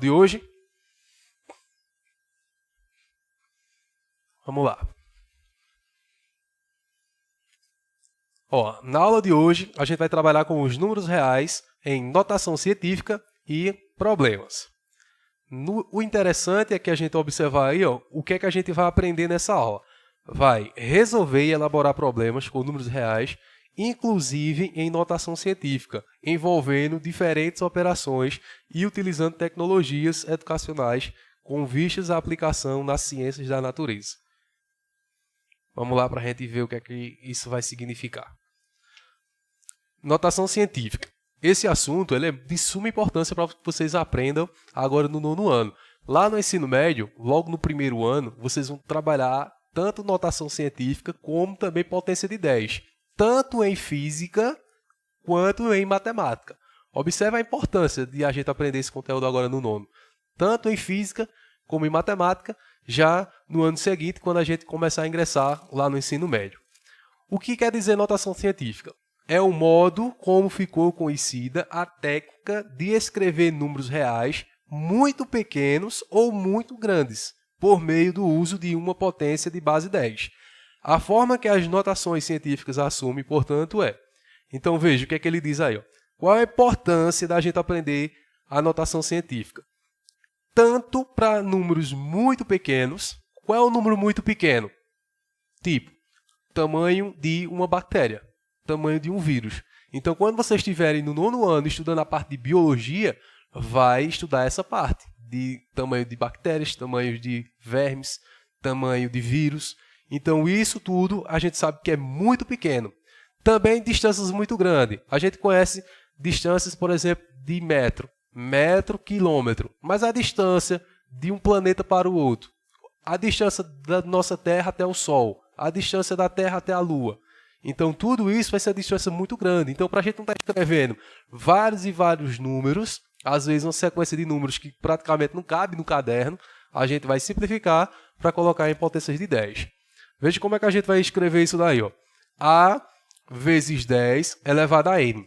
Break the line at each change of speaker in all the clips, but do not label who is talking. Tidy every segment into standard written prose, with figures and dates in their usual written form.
De hoje. Vamos lá. Na aula de hoje, a gente vai trabalhar com os números reais em notação científica e problemas. O interessante é que a gente observar aí o que é que a gente vai aprender nessa aula. Vai resolver e elaborar problemas com números reais, inclusive em notação científica, envolvendo diferentes operações e utilizando tecnologias educacionais com vistas à aplicação nas ciências da natureza. Vamos lá para a gente ver o que é que isso vai significar. Notação científica. Esse assunto ele é de suma importância para que vocês aprendam agora no 9º ano. Lá no ensino médio, logo no 1º ano, vocês vão trabalhar tanto notação científica como também potência de 10. Tanto em física quanto em matemática. Observe a importância de a gente aprender esse conteúdo agora no 9º. Tanto em física como em matemática, já no ano seguinte, quando a gente começar a ingressar lá no ensino médio. O que quer dizer notação científica? É o modo como ficou conhecida a técnica de escrever números reais muito pequenos ou muito grandes, por meio do uso de uma potência de base 10. A forma que as notações científicas assumem, portanto, é... Então, veja o que é que ele diz aí. Qual a importância da gente aprender a notação científica? Tanto para números muito pequenos. Qual é o número muito pequeno? Tipo, tamanho de uma bactéria, tamanho de um vírus. Então, quando vocês estiverem no 9º ano estudando a parte de biologia, vai estudar essa parte de tamanho de bactérias, tamanho de vermes, tamanho de vírus. Então, isso tudo a gente sabe que é muito pequeno. Também distâncias muito grandes. A gente conhece distâncias, por exemplo, de metro, quilômetro. Mas a distância de um planeta para o outro, a distância da nossa Terra até o Sol, a distância da Terra até a Lua. Então, tudo isso vai ser uma distância muito grande. Então, para a gente não estar escrevendo vários e vários números, às vezes uma sequência de números que praticamente não cabe no caderno, a gente vai simplificar para colocar em potências de 10. Veja como é que a gente vai escrever isso daí. A vezes 10 elevado a n.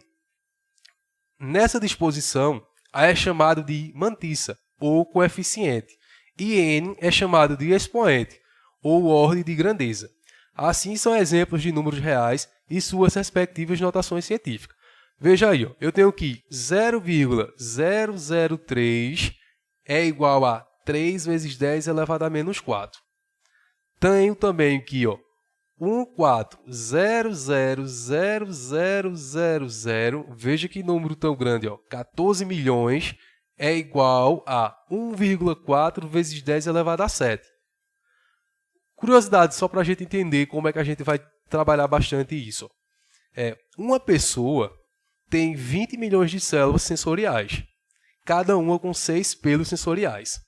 Nessa disposição, A é chamado de mantissa, ou coeficiente, e n é chamado de expoente, ou ordem de grandeza. Assim, são exemplos de números reais e suas respectivas notações científicas. Veja aí, eu tenho que 0,003 é igual a 3 vezes 10 elevado a menos 4. Tenho também aqui 14,00000, veja que número tão grande, 14 milhões é igual a 1,4 vezes 10 elevado a 7. Curiosidade, só para a gente entender como é que a gente vai trabalhar bastante isso. Uma pessoa tem 20 milhões de células sensoriais, cada uma com 6 pelos sensoriais,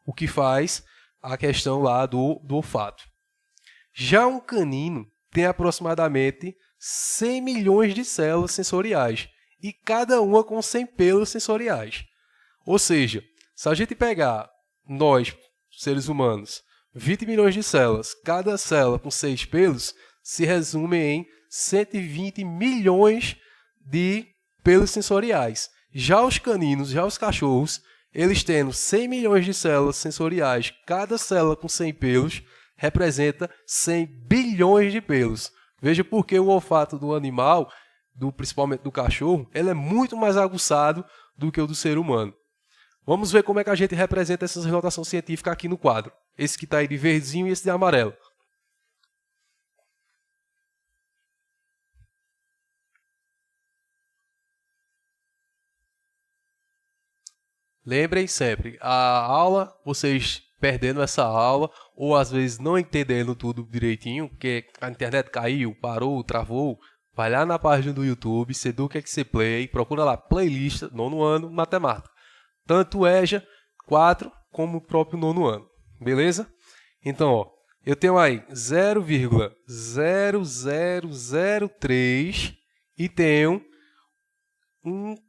o que faz a questão lá do olfato. Já um canino tem aproximadamente 100 milhões de células sensoriais, e cada uma com 100 pelos sensoriais. Ou seja, se a gente pegar nós, seres humanos, 20 milhões de células, cada célula com 6 pelos, se resume em 120 milhões de pelos sensoriais. Já os caninos, já os cachorros, eles tendo 100 milhões de células sensoriais, cada célula com 100 pelos, representa 100 bilhões de pelos. Veja porque o olfato do animal, principalmente do cachorro, ele é muito mais aguçado do que o do ser humano. Vamos ver como é que a gente representa essas notações científicas aqui no quadro. Esse que está aí de verdinho e esse de amarelo. Lembrem sempre, a aula, vocês perdendo essa aula, ou às vezes não entendendo tudo direitinho, porque a internet caiu, parou, travou, vai lá na página do YouTube, Seduca-XC Play, procura lá, playlist, 9º ano, matemática. Tanto EJA 4 como o próprio 9º ano, beleza? Então, eu tenho aí 0,0003 e tenho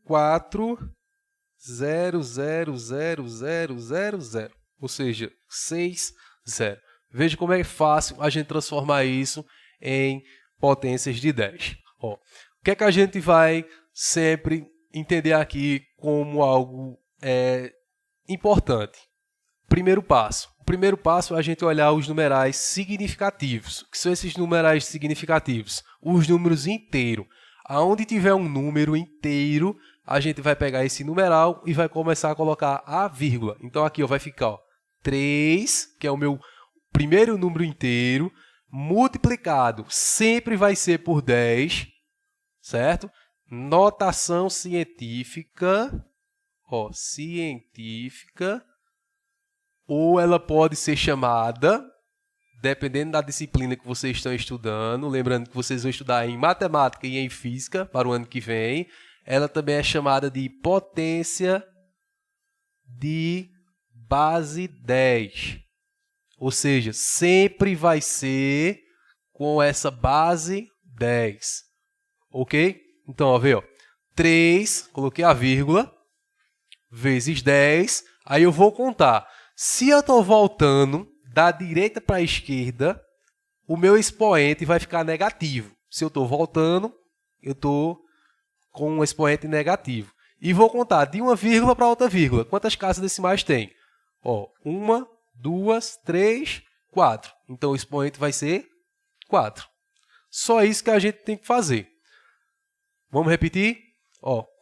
14,00000, ou seja, 6, 0. Veja como é fácil a gente transformar isso em potências de 10. O que é que a gente vai sempre entender aqui como algo importante. Primeiro passo. O primeiro passo é a gente olhar os numerais significativos. O que são esses numerais significativos? Os números inteiros. Aonde tiver um número inteiro, a gente vai pegar esse numeral e vai começar a colocar a vírgula. Então aqui vai ficar 3, que é o meu primeiro número inteiro, multiplicado sempre vai ser por 10, certo? Notação científica, científica, ou ela pode ser chamada, dependendo da disciplina que vocês estão estudando, lembrando que vocês vão estudar em matemática e em física para o ano que vem, ela também é chamada de potência de base 10. Ou seja, sempre vai ser com essa base 10. Ok? Então, vê, 3, coloquei a vírgula, vezes 10, aí eu vou contar. Se eu estou voltando da direita para a esquerda, o meu expoente vai ficar negativo. Se eu estou voltando, eu estou com um expoente negativo. E vou contar de uma vírgula para outra vírgula. Quantas casas decimais tem? 1, 2, 3, 4. Então, o expoente vai ser 4. Só isso que a gente tem que fazer. Vamos repetir?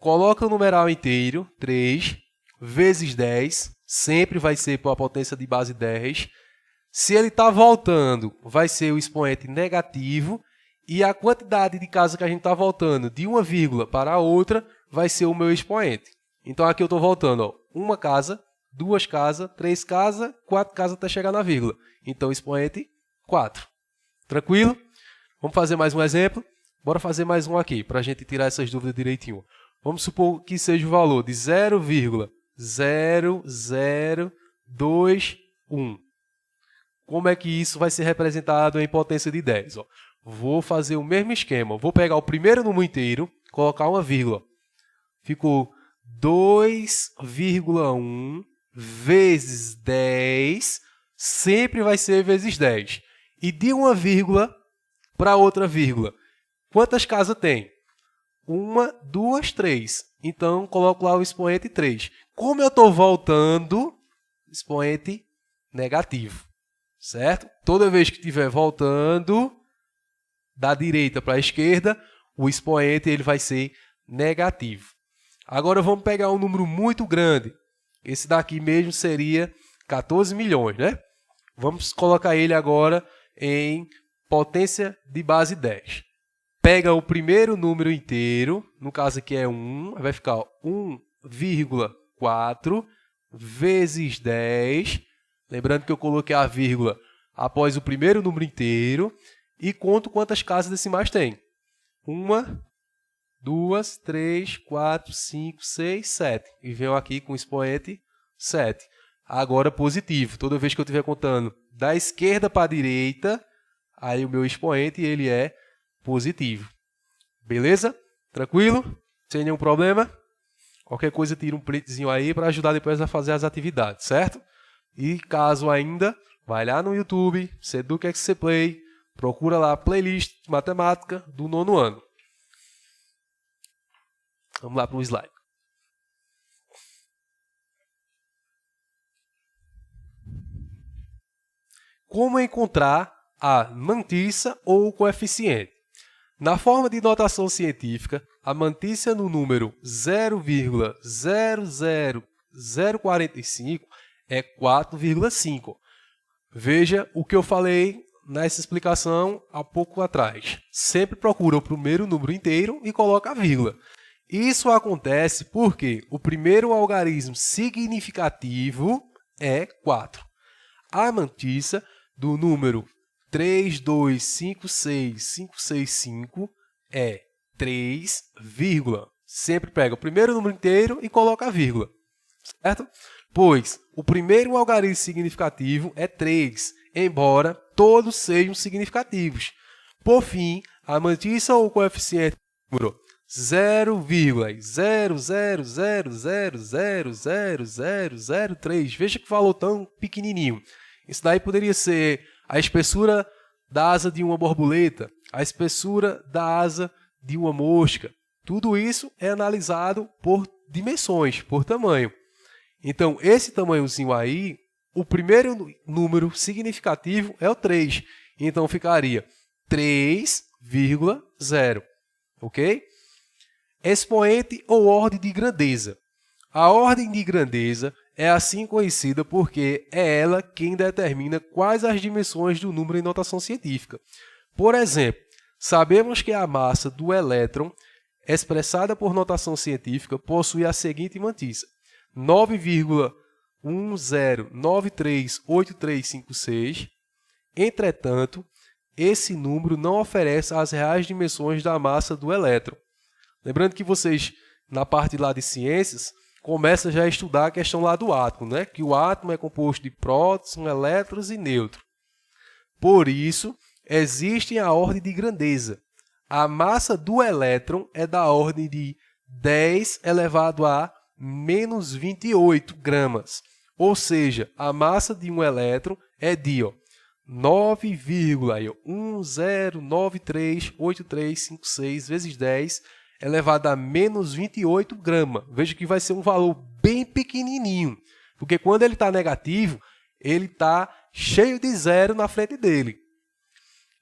Coloca o numeral inteiro, 3, vezes 10. Sempre vai ser por a potência de base 10. Se ele está voltando, vai ser o expoente negativo. E a quantidade de casas que a gente está voltando de uma vírgula para a outra vai ser o meu expoente. Então, aqui eu estou voltando uma casa, 2 casas, 3 casas, 4 casas até chegar na vírgula. Então, expoente 4. Tranquilo? Vamos fazer mais um exemplo? Bora fazer mais um aqui, para a gente tirar essas dúvidas direitinho. Vamos supor que seja o valor de 0,0021. Como é que isso vai ser representado em potência de 10? Vou fazer o mesmo esquema. Vou pegar o primeiro número inteiro, colocar uma vírgula. Ficou 2,1 vezes 10, sempre vai ser vezes 10. E de uma vírgula para outra vírgula, quantas casas tem? 1, 2, 3. Então, coloco lá o expoente 3. Como eu estou voltando, expoente negativo. Certo? Toda vez que estiver voltando da direita para a esquerda, o expoente ele vai ser negativo. Agora vamos pegar um número muito grande. Esse daqui mesmo seria 14 milhões, né? Vamos colocar ele agora em potência de base 10. Pega o primeiro número inteiro, no caso aqui é 1, vai ficar 1,4 vezes 10. Lembrando que eu coloquei a vírgula após o primeiro número inteiro e conto quantas casas decimais tem. 1, 2, 3, 4, 5, 6, 7. E venho aqui com o expoente 7. Agora positivo. Toda vez que eu estiver contando da esquerda para a direita, aí o meu expoente ele é positivo. Beleza? Tranquilo? Sem nenhum problema? Qualquer coisa, tira um printzinho aí para ajudar depois a fazer as atividades, certo? E caso ainda, vai lá no YouTube, Seduc XC Play, procura lá a playlist de matemática do 9º ano. Vamos lá para o slide. Como encontrar a mantissa ou o coeficiente? Na forma de notação científica, a mantissa no número 0,00045 é 4,5. Veja o que eu falei nessa explicação há pouco atrás. Sempre procura o primeiro número inteiro e coloca a vírgula. Isso acontece porque o primeiro algarismo significativo é 4. A mantissa do número 3256565 é 3, sempre pega o primeiro número inteiro e coloca a vírgula, certo? Pois o primeiro algarismo significativo é 3, embora todos sejam significativos. Por fim, a mantissa ou coeficiente número 0,000000003. Veja que valor tão pequenininho. Isso daí poderia ser a espessura da asa de uma borboleta, a espessura da asa de uma mosca. Tudo isso é analisado por dimensões, por tamanho. Então, esse tamanhozinho aí, o primeiro número significativo é o 3. Então, ficaria 3,0. Ok? Expoente ou ordem de grandeza. A ordem de grandeza é assim conhecida porque é ela quem determina quais as dimensões do número em notação científica. Por exemplo, sabemos que a massa do elétron, expressada por notação científica, possui a seguinte matriz: 9,10938356. Entretanto, esse número não oferece as reais dimensões da massa do elétron. Lembrando que vocês, na parte lá de ciências, começam já a estudar a questão lá do átomo, né? Que o átomo é composto de prótons, elétrons e nêutrons. Por isso, existe a ordem de grandeza. A massa do elétron é da ordem de 10 elevado a menos 28 gramas. Ou seja, a massa de um elétron é de 9,10938356 vezes 10 elevado a menos 28 gramas. Veja que vai ser um valor bem pequenininho, porque quando ele está negativo, ele está cheio de zero na frente dele.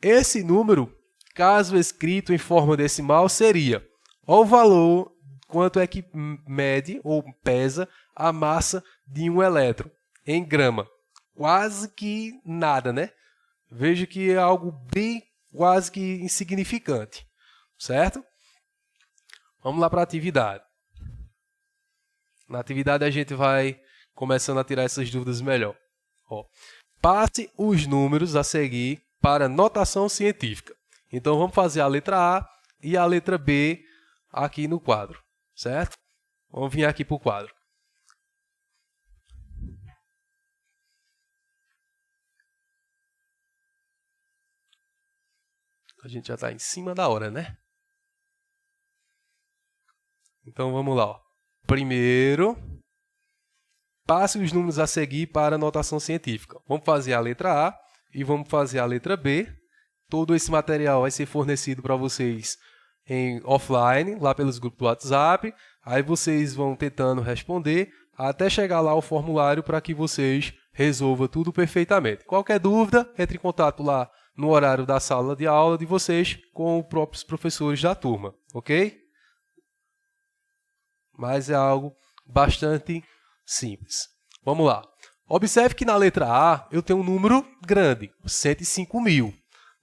Esse número, caso escrito em forma decimal, seria o valor, quanto é que mede ou pesa a massa de um elétron em grama. Quase que nada, né? Veja que é algo bem quase que insignificante, certo? Vamos lá para a atividade. Na atividade a gente vai começando a tirar essas dúvidas melhor. Passe os números a seguir para notação científica. Então vamos fazer a letra A e a letra B aqui no quadro, certo? Vamos vir aqui para o quadro. A gente já está em cima da hora, né? Então vamos lá. Primeiro, passe os números a seguir para a notação científica. Vamos fazer a letra A e vamos fazer a letra B. Todo esse material vai ser fornecido para vocês em offline, lá pelos grupos do WhatsApp. Aí vocês vão tentando responder até chegar lá ao formulário para que vocês resolvam tudo perfeitamente. Qualquer dúvida, entre em contato lá no horário da sala de aula de vocês com os próprios professores da turma, ok? Mas é algo bastante simples. Vamos lá. Observe que na letra A eu tenho um número grande, 105.000.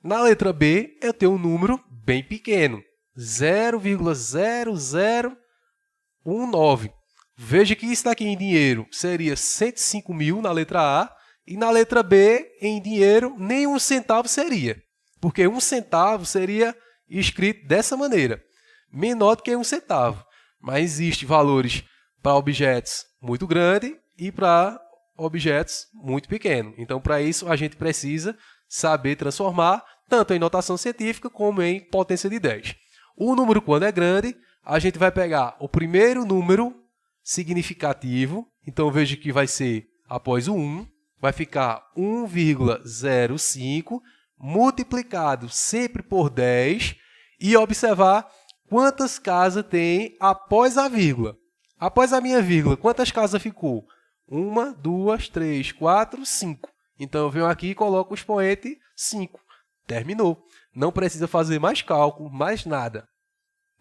Na letra B eu tenho um número bem pequeno, 0,0019. Veja que isso daqui em dinheiro seria 105.000 na letra A e na letra B em dinheiro nem 1 centavo seria, porque 1 centavo seria escrito dessa maneira, menor do que 1 centavo. Mas existem valores para objetos muito grandes e para objetos muito pequenos. Então, para isso, a gente precisa saber transformar tanto em notação científica como em potência de 10. O número, quando é grande, a gente vai pegar o primeiro número significativo. Então, veja que vai ser após o 1, vai ficar 1,05 multiplicado sempre por 10 e observar quantas casas tem após a vírgula. Após a minha vírgula, quantas casas ficou? 1, 2, 3, 4, 5. Então, eu venho aqui e coloco o expoente 5. Terminou. Não precisa fazer mais cálculo, mais nada.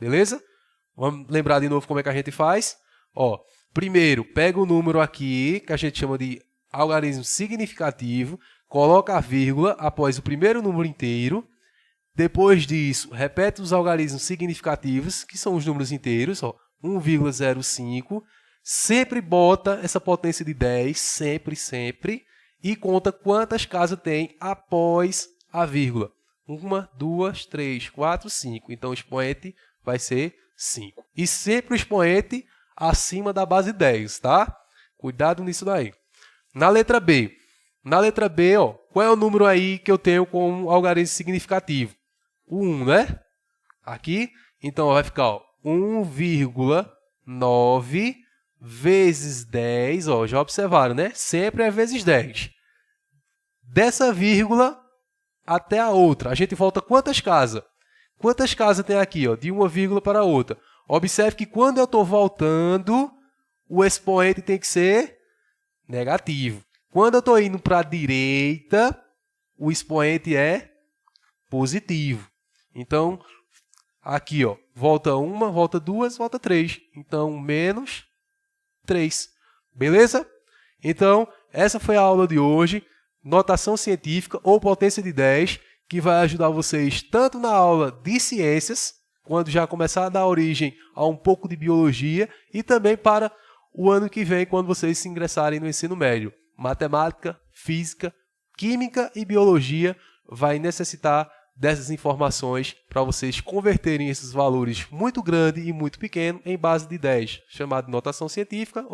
Beleza? Vamos lembrar de novo como é que a gente faz? Primeiro, pega o número aqui, que a gente chama de algarismo significativo, coloca a vírgula após o primeiro número inteiro. Depois disso, repete os algarismos significativos, que são os números inteiros, 1,05. Sempre bota essa potência de 10, sempre, e conta quantas casas tem após a vírgula. 1, 2, 3, 4, 5. Então, o expoente vai ser 5. E sempre o expoente acima da base 10, tá? Cuidado nisso daí. Na letra B. Na letra B, qual é o número aí que eu tenho com algarismo significativo? O 1, né? Aqui, então vai ficar 1,9 vezes 10, já observaram, né? Sempre é vezes 10. Dessa vírgula até a outra, a gente volta quantas casas? Quantas casas tem aqui, de uma vírgula para a outra? Observe que quando eu estou voltando, o expoente tem que ser negativo. Quando eu estou indo para a direita, o expoente é positivo. Então, aqui, ó, volta 1, volta 2, volta 3. Então, menos 3. Beleza? Então, essa foi a aula de hoje. Notação científica ou potência de 10, que vai ajudar vocês tanto na aula de ciências, quando já começar a dar origem a um pouco de biologia, e também para o ano que vem, quando vocês se ingressarem no ensino médio. Matemática, física, química e biologia vai necessitar dessas informações para vocês converterem esses valores muito grandes e muito pequenos em base de 10, chamado de notação científica